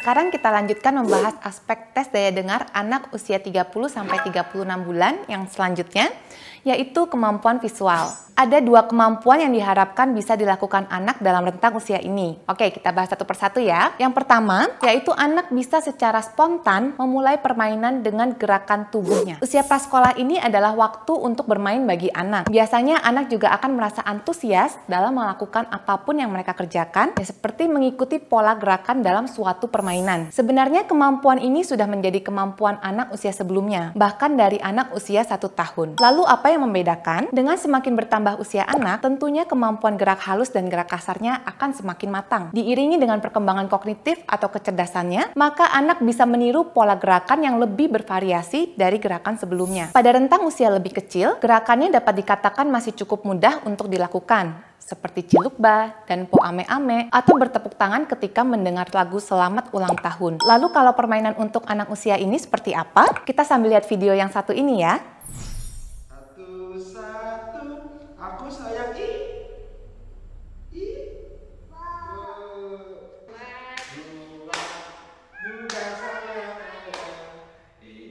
Sekarang kita lanjutkan membahas aspek tes daya dengar anak usia 30-36 bulan yang selanjutnya, yaitu kemampuan visual. Ada dua kemampuan yang diharapkan bisa dilakukan anak dalam rentang usia ini. Oke, kita bahas satu persatu ya. Yang pertama, yaitu anak bisa secara spontan memulai permainan dengan gerakan tubuhnya. Usia prasekolah ini adalah waktu untuk bermain bagi anak. Biasanya anak juga akan merasa antusias dalam melakukan apapun yang mereka kerjakan, ya seperti mengikuti pola gerakan dalam suatu permainan. Sebenarnya kemampuan ini sudah menjadi kemampuan anak usia sebelumnya, bahkan dari anak usia 1 tahun. Lalu apa yang membedakan? Dengan semakin bertambah usia anak, tentunya kemampuan gerak halus dan gerak kasarnya akan semakin matang. Diiringi dengan perkembangan kognitif atau kecerdasannya, maka anak bisa meniru pola gerakan yang lebih bervariasi dari gerakan sebelumnya. Pada rentang usia lebih kecil, gerakannya dapat dikatakan masih cukup mudah untuk dilakukan, seperti cilukba dan po ame-ame, atau bertepuk tangan ketika mendengar lagu selamat ulang tahun. Lalu kalau permainan untuk anak usia ini seperti apa? Kita sambil lihat video yang satu ini ya. Aku sayang I. Juga sayang ayah. 3,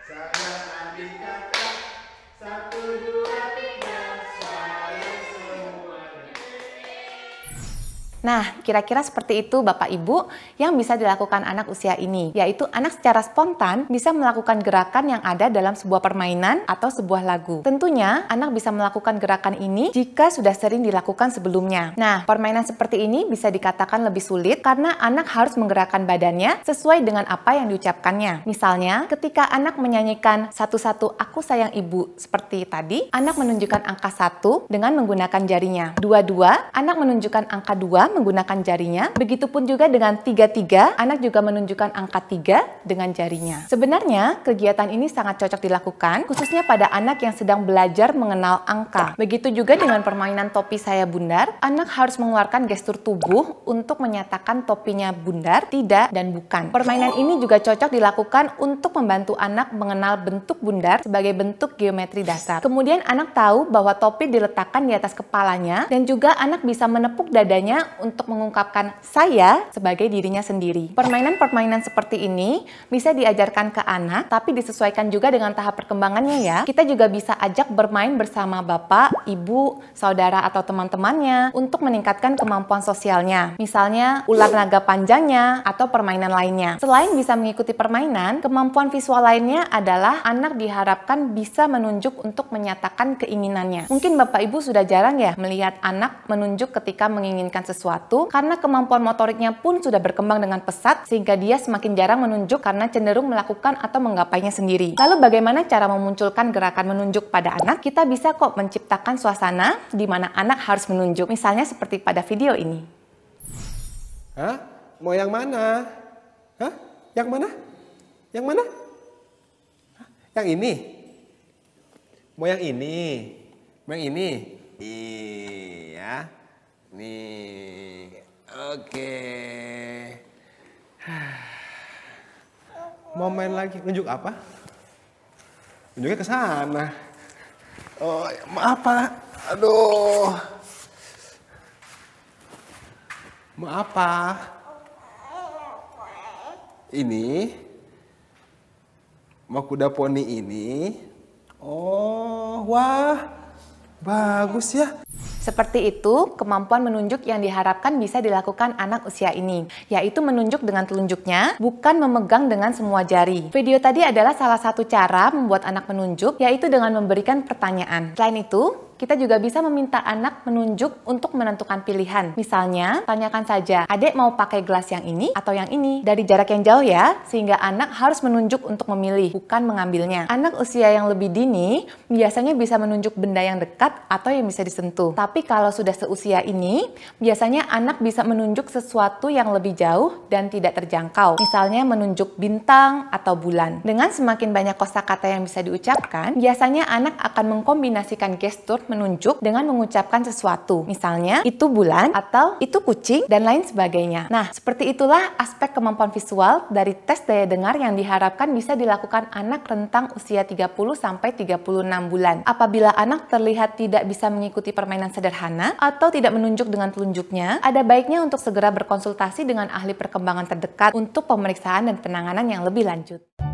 sayang adik kakak. 1, 2, 3, sayang semuanya. Nah, kira-kira seperti itu Bapak Ibu yang bisa dilakukan anak usia ini, yaitu anak secara spontan bisa melakukan gerakan yang ada dalam sebuah permainan atau sebuah lagu. Tentunya, anak bisa melakukan gerakan ini jika sudah sering dilakukan sebelumnya. Nah, permainan seperti ini bisa dikatakan lebih sulit karena anak harus menggerakkan badannya sesuai dengan apa yang diucapkannya. Misalnya, ketika anak menyanyikan satu-satu aku sayang ibu seperti tadi, anak menunjukkan angka 1 dengan menggunakan jarinya. 2-2, anak menunjukkan angka 2 menggunakan jarinya. Begitupun juga dengan 3-3, anak juga menunjukkan angka 3 dengan jarinya. Sebenarnya, kegiatan ini sangat cocok dilakukan, khususnya pada anak yang sedang belajar mengenal angka. Begitu juga dengan permainan topi saya bundar, anak harus mengeluarkan gestur tubuh untuk menyatakan topinya bundar, tidak, dan bukan. Permainan ini juga cocok dilakukan untuk membantu anak mengenal bentuk bundar sebagai bentuk geometri dasar. Kemudian anak tahu bahwa topi diletakkan di atas kepalanya, dan juga anak bisa menepuk dadanya untuk mengungkapkan saya sebagai dirinya sendiri. Permainan-permainan seperti ini bisa diajarkan ke anak, tapi disesuaikan juga dengan tahap perkembangannya ya. Kita juga bisa ajak bermain bersama bapak, ibu, saudara, atau teman-temannya untuk meningkatkan kemampuan sosialnya. Misalnya, ular naga panjangnya, atau permainan lainnya. Selain bisa mengikuti permainan, kemampuan visual lainnya adalah anak diharapkan bisa menunjuk untuk menyatakan keinginannya. Mungkin bapak ibu sudah jarang ya melihat anak menunjuk ketika menginginkan sesuatu, karena kemampuan motoriknya pun sudah berkembang dengan pesat sehingga dia semakin jarang menunjuk karena cenderung melakukan atau menggapainya sendiri. Lalu bagaimana cara memunculkan gerakan menunjuk pada anak? Kita bisa kok menciptakan suasana di mana anak harus menunjuk, misalnya seperti pada video ini. Hah? Mau yang mana? Hah? Yang mana? Yang mana? Hah? Yang ini? Mau yang ini? Mau yang ini? Iya. Nih, oke. Mau main lagi? Nunjuk apa? Nunjuknya ke sana. Oh, maaf Pak. Aduh. Maaf Pak. Ini mau kuda poni ini. Oh, wah. Bagus ya. Seperti itu, kemampuan menunjuk yang diharapkan bisa dilakukan anak usia ini, yaitu menunjuk dengan telunjuknya, bukan memegang dengan semua jari. Video tadi adalah salah satu cara membuat anak menunjuk, yaitu dengan memberikan pertanyaan. Selain itu, kita juga bisa meminta anak menunjuk untuk menentukan pilihan. Misalnya, tanyakan saja, "Adek mau pakai gelas yang ini atau yang ini?" Dari jarak yang jauh ya, sehingga anak harus menunjuk untuk memilih, bukan mengambilnya. Anak usia yang lebih dini biasanya bisa menunjuk benda yang dekat atau yang bisa disentuh. Tapi kalau sudah seusia ini, biasanya anak bisa menunjuk sesuatu yang lebih jauh dan tidak terjangkau. Misalnya menunjuk bintang atau bulan. Dengan semakin banyak kosakata yang bisa diucapkan, biasanya anak akan mengkombinasikan gestur menunjuk dengan mengucapkan sesuatu. Misalnya, itu bulan atau itu kucing dan lain sebagainya. Nah, seperti itulah aspek kemampuan visual dari tes daya dengar yang diharapkan bisa dilakukan anak rentang usia 30-36 bulan. Apabila anak terlihat tidak bisa mengikuti permainan sederhana atau tidak menunjuk dengan telunjuknya, ada baiknya untuk segera berkonsultasi dengan ahli perkembangan terdekat untuk pemeriksaan dan penanganan yang lebih lanjut.